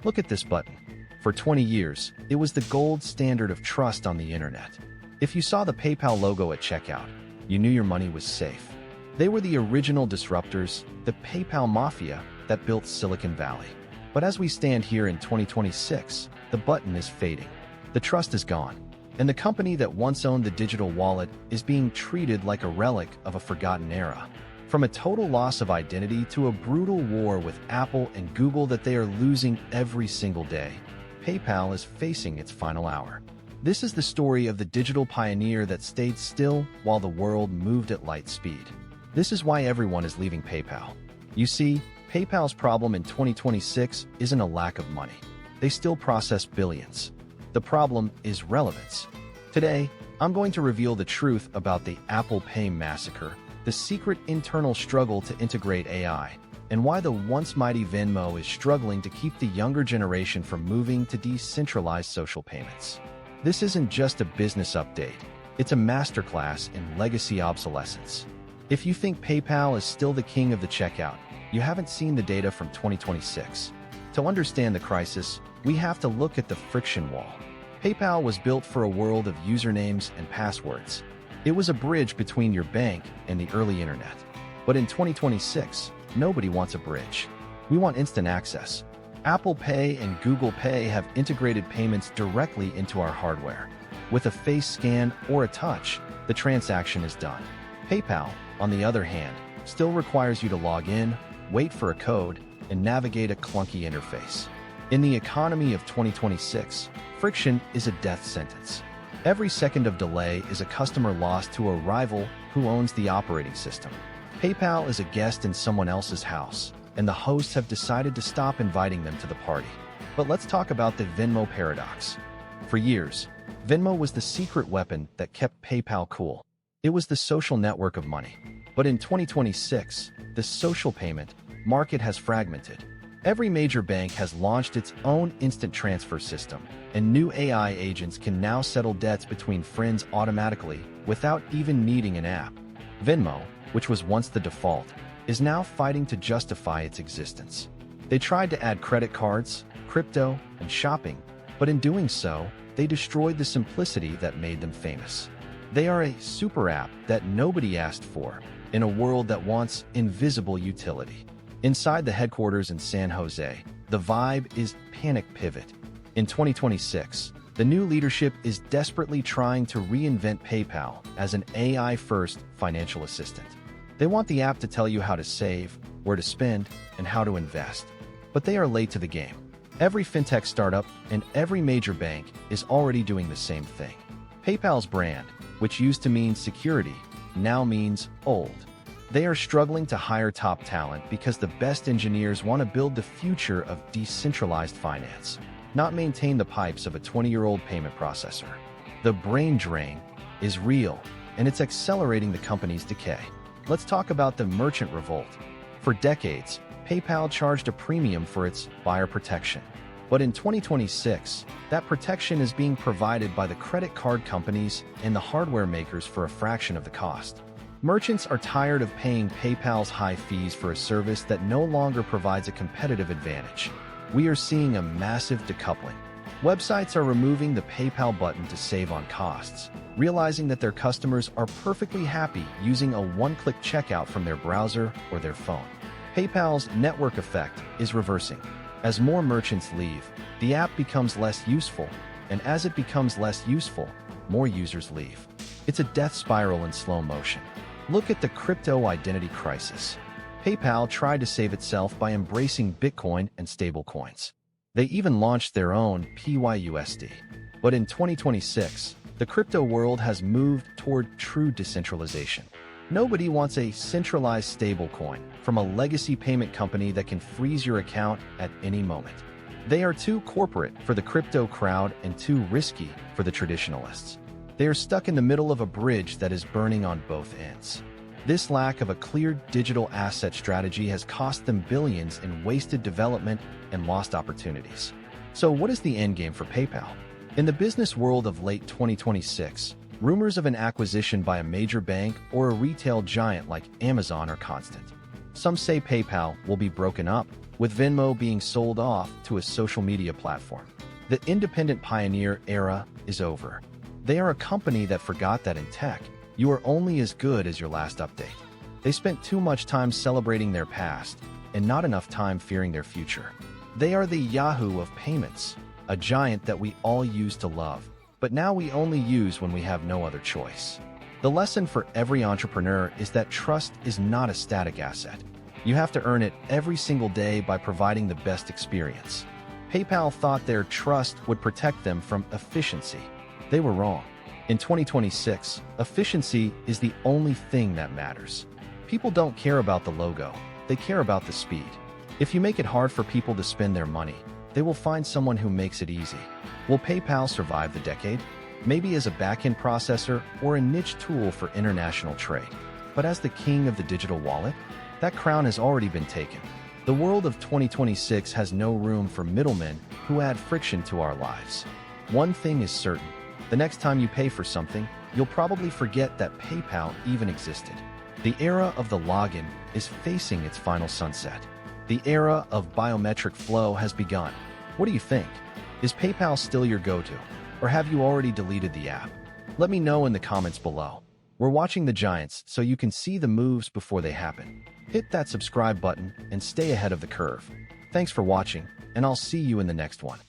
Look at this button. For 20 years, it was the gold standard of trust on the internet. If you saw the PayPal logo at checkout, you knew your money was safe. They were the original disruptors, the PayPal mafia that built Silicon Valley. But as we stand here in 2026, the button is fading. The trust is gone, and the company that once owned the digital wallet is being treated like a relic of a forgotten era. From a total loss of identity to a brutal war with Apple and Google that they are losing every single day, PayPal is facing its final hour. This is the story of the digital pioneer that stayed still while the world moved at light speed. This is why everyone is leaving PayPal. You see, PayPal's problem in 2026 isn't a lack of money. They still process billions. The problem is relevance. Today, I'm going to reveal the truth about the Apple Pay massacre, the secret internal struggle to integrate AI, and why the once mighty Venmo is struggling to keep the younger generation from moving to decentralized social payments. This isn't just a business update. It's a masterclass in legacy obsolescence. If you think PayPal is still the king of the checkout, you haven't seen the data from 2026. To understand the crisis, we have to look at the friction wall. PayPal was built for a world of usernames and passwords. It was a bridge between your bank and the early internet. But in 2026, nobody wants a bridge. We want instant access. Apple Pay and Google Pay have integrated payments directly into our hardware. With a face scan or a touch, the transaction is done. PayPal, on the other hand, still requires you to log in, wait for a code, and navigate a clunky interface. In the economy of 2026, friction is a death sentence. Every second of delay is a customer lost to a rival who owns the operating system. PayPal is a guest in someone else's house, and the hosts have decided to stop inviting them to the party. But let's talk about the Venmo paradox. For years, Venmo was the secret weapon that kept PayPal cool. It was the social network of money. But in 2026, the social payment market has fragmented. Every major bank has launched its own instant transfer system, and new AI agents can now settle debts between friends automatically without even needing an app. Venmo, which was once the default, is now fighting to justify its existence. They tried to add credit cards, crypto, and shopping, but in doing so, they destroyed the simplicity that made them famous. They are a super app that nobody asked for, in a world that wants invisible utility. Inside the headquarters in San Jose, the vibe is panic pivot. In 2026, the new leadership is desperately trying to reinvent PayPal as an AI-first financial assistant. They want the app to tell you how to save, where to spend, and how to invest. But they are late to the game. Every fintech startup and every major bank is already doing the same thing. PayPal's brand, which used to mean security, now means old. They are struggling to hire top talent because the best engineers want to build the future of decentralized finance, not maintain the pipes of a 20-year-old payment processor. The brain drain is real, and it's accelerating the company's decay. Let's talk about the merchant revolt. For decades, PayPal charged a premium for its buyer protection. But in 2026, that protection is being provided by the credit card companies and the hardware makers for a fraction of the cost. Merchants are tired of paying PayPal's high fees for a service that no longer provides a competitive advantage. We are seeing a massive decoupling. Websites are removing the PayPal button to save on costs, realizing that their customers are perfectly happy using a one-click checkout from their browser or their phone. PayPal's network effect is reversing. As more merchants leave, the app becomes less useful, and as it becomes less useful, more users leave. It's a death spiral in slow motion. Look at the crypto identity crisis. PayPal tried to save itself by embracing Bitcoin and stablecoins. They even launched their own PYUSD. But in 2026, the crypto world has moved toward true decentralization. Nobody wants a centralized stablecoin from a legacy payment company that can freeze your account at any moment. They are too corporate for the crypto crowd and too risky for the traditionalists. They are stuck in the middle of a bridge that is burning on both ends. This lack of a clear digital asset strategy has cost them billions in wasted development and lost opportunities. So what is the endgame for PayPal? In the business world of late 2026, rumors of an acquisition by a major bank or a retail giant like Amazon are constant. Some say PayPal will be broken up, with Venmo being sold off to a social media platform. The independent pioneer era is over. They are a company that forgot that in tech, you are only as good as your last update. They spent too much time celebrating their past and not enough time fearing their future. They are the Yahoo of payments, a giant that we all used to love, but now we only use when we have no other choice. The lesson for every entrepreneur is that trust is not a static asset. You have to earn it every single day by providing the best experience. PayPal thought their trust would protect them from efficiency. They were wrong. In 2026, efficiency is the only thing that matters. People don't care about the logo, they care about the speed. If you make it hard for people to spend their money, they will find someone who makes it easy. Will PayPal survive the decade? Maybe as a back-end processor or a niche tool for international trade. But as the king of the digital wallet, that crown has already been taken. The world of 2026 has no room for middlemen who add friction to our lives. One thing is certain, the next time you pay for something, you'll probably forget that PayPal even existed. The era of the login is facing its final sunset. The era of biometric flow has begun. What do you think? Is PayPal still your go-to, or have you already deleted the app? Let me know in the comments below. We're watching the giants so you can see the moves before they happen. Hit that subscribe button and stay ahead of the curve. Thanks for watching, and I'll see you in the next one.